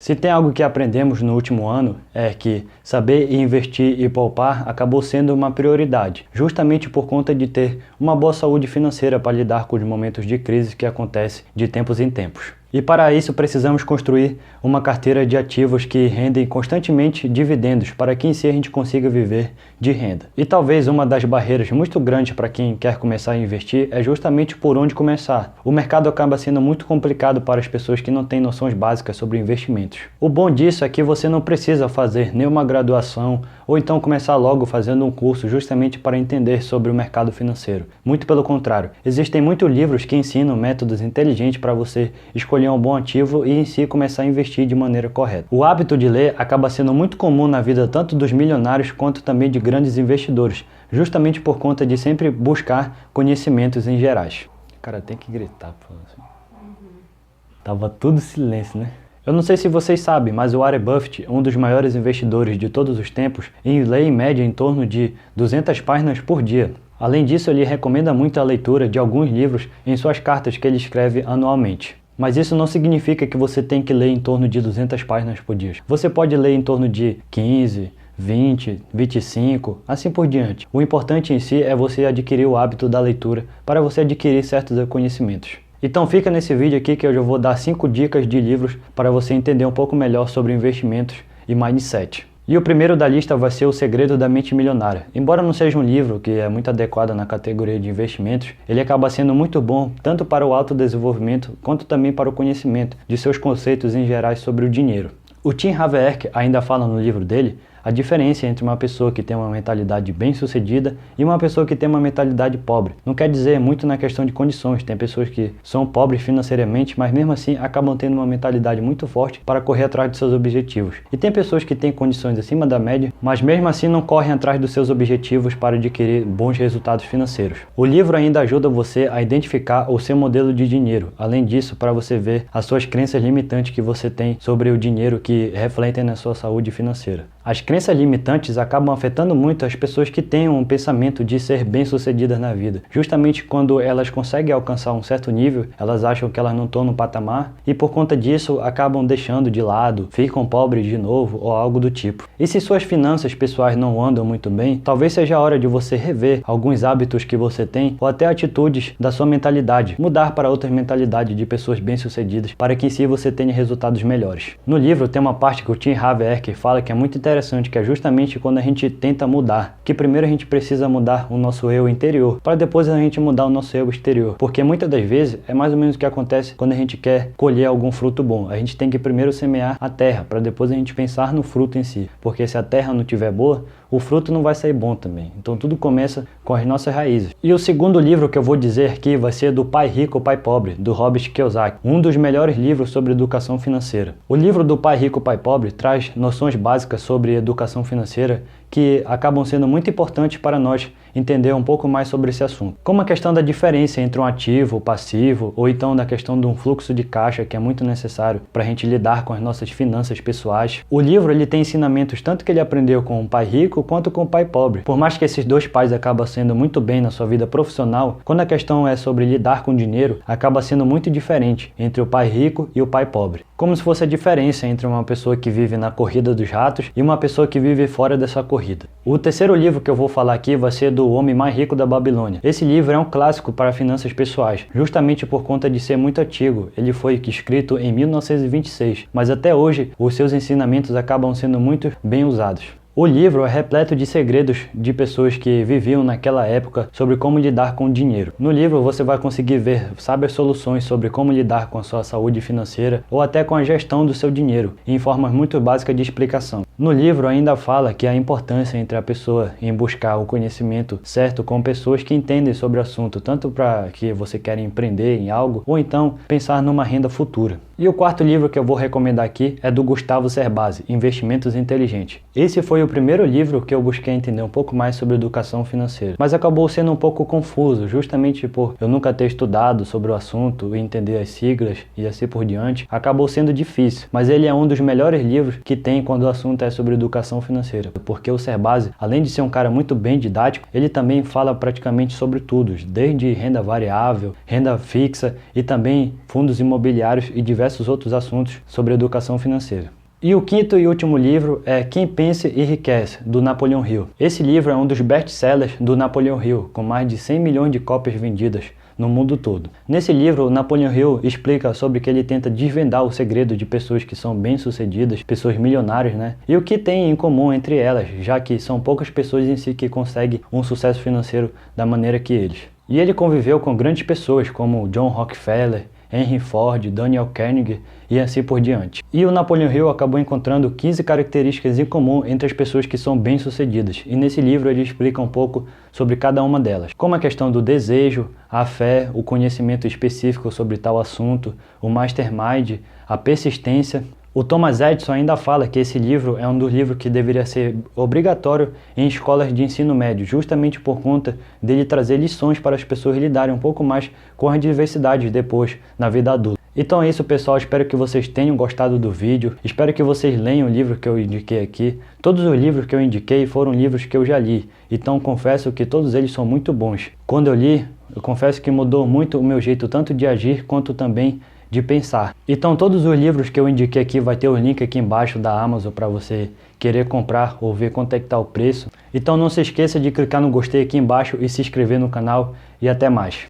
Se tem algo que aprendemos no último ano é que saber investir e poupar acabou sendo uma prioridade, justamente por conta de ter uma boa saúde financeira para lidar com os momentos de crise que acontecem de tempos em tempos. E para isso precisamos construir uma carteira de ativos que rendem constantemente dividendos para que em si a gente consiga viver de renda. E talvez uma das barreiras muito grandes para quem quer começar a investir é justamente por onde começar. O mercado acaba sendo muito complicado para as pessoas que não têm noções básicas sobre investimentos. O bom disso é que você não precisa fazer nenhuma graduação ou então começar logo fazendo um curso justamente para entender sobre o mercado financeiro. Muito pelo contrário, existem muitos livros que ensinam métodos inteligentes para você escolher um bom ativo e em si começar a investir de maneira correta. O hábito de ler acaba sendo muito comum na vida tanto dos milionários quanto também de grandes investidores, justamente por conta de sempre buscar conhecimentos em gerais. Cara, tem que gritar, pô. Tava tudo silêncio, né? Eu não sei se vocês sabem, mas o Warren Buffett, um dos maiores investidores de todos os tempos, lê em média em torno de 200 páginas por dia. Além disso, ele recomenda muito a leitura de alguns livros em suas cartas que ele escreve anualmente. Mas isso não significa que você tem que ler em torno de 200 páginas por dia. Você pode ler em torno de 15, 20, 25, assim por diante. O importante em si é você adquirir o hábito da leitura para você adquirir certos conhecimentos. Então fica nesse vídeo aqui que eu já vou dar 5 dicas de livros para você entender um pouco melhor sobre investimentos e mindset. E o primeiro da lista vai ser O Segredo da Mente Milionária. Embora não seja um livro que é muito adequado na categoria de investimentos, ele acaba sendo muito bom tanto para o autodesenvolvimento quanto também para o conhecimento de seus conceitos em geral sobre o dinheiro. O Tim Haverk ainda fala no livro dele a diferença entre uma pessoa que tem uma mentalidade bem-sucedida e uma pessoa que tem uma mentalidade pobre. Não quer dizer muito na questão de condições, tem pessoas que são pobres financeiramente, mas mesmo assim acabam tendo uma mentalidade muito forte para correr atrás dos seus objetivos. E tem pessoas que têm condições acima da média, mas mesmo assim não correm atrás dos seus objetivos para adquirir bons resultados financeiros. O livro ainda ajuda você a identificar o seu modelo de dinheiro. Além disso, para você ver as suas crenças limitantes que você tem sobre o dinheiro que refletem na sua saúde financeira. As crenças limitantes acabam afetando muito as pessoas que têm um pensamento de ser bem-sucedidas na vida. Justamente quando elas conseguem alcançar um certo nível, elas acham que elas não estão no patamar e por conta disso acabam deixando de lado, ficam pobres de novo ou algo do tipo. E se suas finanças pessoais não andam muito bem, talvez seja a hora de você rever alguns hábitos que você tem ou até atitudes da sua mentalidade, mudar para outras mentalidades de pessoas bem-sucedidas para que em si você tenha resultados melhores. No livro tem uma parte que o Tim Haverk fala que é muito interessante, que é justamente quando a gente tenta mudar, que primeiro a gente precisa mudar o nosso eu interior, para depois a gente mudar o nosso eu exterior, porque muitas das vezes é mais ou menos o que acontece quando a gente quer colher algum fruto bom. A gente tem que primeiro semear a terra, para depois a gente pensar no fruto em si, porque se a terra não estiver boa, o fruto não vai sair bom também. Então tudo começa com as nossas raízes. E o segundo livro que eu vou dizer aqui vai ser do Pai Rico, Pai Pobre, do Robert Kiyosaki, um dos melhores livros sobre educação financeira. O livro do Pai Rico, Pai Pobre traz noções básicas sobre educação financeira que acabam sendo muito importantes para nós entender um pouco mais sobre esse assunto. Como a questão da diferença entre um ativo, o passivo, ou então da questão de um fluxo de caixa que é muito necessário para a gente lidar com as nossas finanças pessoais. O livro ele tem ensinamentos tanto que ele aprendeu com o pai rico quanto com o pai pobre. Por mais que esses dois pais acabam sendo muito bem na sua vida profissional, quando a questão é sobre lidar com dinheiro, acaba sendo muito diferente entre o pai rico e o pai pobre. Como se fosse a diferença entre uma pessoa que vive na corrida dos ratos e uma pessoa que vive fora dessa corrida. O terceiro livro que eu vou falar aqui vai ser do Homem Mais Rico da Babilônia. Esse livro é um clássico para finanças pessoais, justamente por conta de ser muito antigo. Ele foi escrito em 1926, mas até hoje os seus ensinamentos acabam sendo muito bem usados. O livro é repleto de segredos de pessoas que viviam naquela época sobre como lidar com o dinheiro. No livro você vai conseguir ver sábias soluções sobre como lidar com a sua saúde financeira ou até com a gestão do seu dinheiro, em formas muito básicas de explicação. No livro ainda fala que a importância entre a pessoa em buscar o conhecimento certo com pessoas que entendem sobre o assunto, tanto para que você quer empreender em algo ou então pensar numa renda futura. E o quarto livro que eu vou recomendar aqui é do Gustavo Cerbasi, Investimentos Inteligentes. Esse foi o primeiro livro que eu busquei entender um pouco mais sobre educação financeira, mas acabou sendo um pouco confuso, justamente por eu nunca ter estudado sobre o assunto e entender as siglas e assim por diante, acabou sendo difícil, mas ele é um dos melhores livros que tem quando o assunto é sobre educação financeira, porque o Cerbasi, além de ser um cara muito bem didático, ele também fala praticamente sobre tudo, desde renda variável, renda fixa e também fundos imobiliários e diversos diversos outros assuntos sobre educação financeira. E o quinto e último livro é Quem Pensa e Enriquece, do Napoleon Hill. Esse livro é um dos best-sellers do Napoleon Hill, com mais de 100 milhões de cópias vendidas no mundo todo. Nesse livro, o Napoleon Hill explica sobre que ele tenta desvendar o segredo de pessoas que são bem-sucedidas, pessoas milionárias, né? E o que tem em comum entre elas, já que são poucas pessoas em si que conseguem um sucesso financeiro da maneira que eles. E ele conviveu com grandes pessoas como John Rockefeller, Henry Ford, Daniel Carnegie e assim por diante. E o Napoleon Hill acabou encontrando 15 características em comum entre as pessoas que são bem-sucedidas. E nesse livro ele explica um pouco sobre cada uma delas, como a questão do desejo, a fé, o conhecimento específico sobre tal assunto, o mastermind, a persistência. O Thomas Edison ainda fala que esse livro é um dos livros que deveria ser obrigatório em escolas de ensino médio, justamente por conta dele trazer lições para as pessoas lidarem um pouco mais com as diversidades depois na vida adulta. Então é isso, pessoal, espero que vocês tenham gostado do vídeo, espero que vocês leiam o livro que eu indiquei aqui. Todos os livros que eu indiquei foram livros que eu já li, então confesso que todos eles são muito bons. Quando eu li, eu confesso que mudou muito o meu jeito tanto de agir quanto também de pensar. Então todos os livros que eu indiquei aqui vai ter o link aqui embaixo da Amazon para você querer comprar ou ver quanto é que tá o preço. Então não se esqueça de clicar no gostei aqui embaixo e se inscrever no canal e até mais.